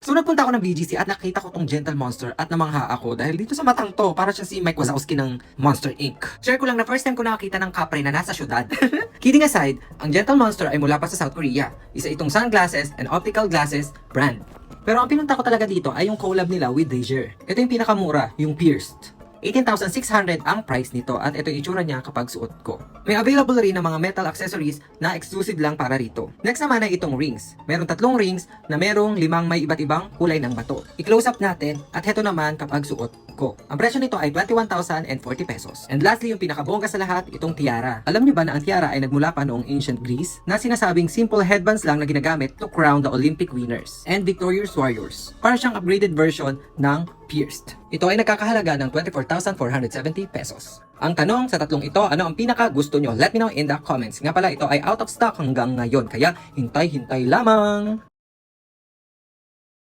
So nagpunta ako ng BGC at nakita ko tong Gentle Monster at namangha ako dahil dito sa matang to, para siya si Mike Wazowski ng Monster Inc. Share ko lang na first time ko nakakita ng kapre na nasa syudad. Kidding aside, ang Gentle Monster ay mula pa sa South Korea. Isa itong sunglasses and optical glasses brand. Pero ang pinunta ko talaga dito ay yung collab nila with Dazer. Ito yung pinakamura, yung Pierced. 18,600 ang price nito at ito yung itsura niya kapag suot ko. May available rin ng mga metal accessories na exclusive lang para rito. Next naman ay itong rings. Meron 3 rings na merong 5 may iba't ibang kulay ng bato. I-close up natin at heto naman kapag suot ko. Ang presyo nito ay 21,040 pesos. And lastly, yung pinakabongga sa lahat, itong tiara. Alam niyo ba na ang tiara ay nagmula pa noong ancient Greece na sinasabing simple headbands lang na ginagamit to crown the Olympic winners and victorious warriors. Para siyang upgraded version ng Pierced. Ito ay nagkakahalaga ng 24,470 pesos. Ang tanong sa tatlong ito, ano ang pinaka gusto nyo? Let me know in the comments. Nga pala, ito ay out of stock hanggang ngayon, kaya hintay-hintay lamang!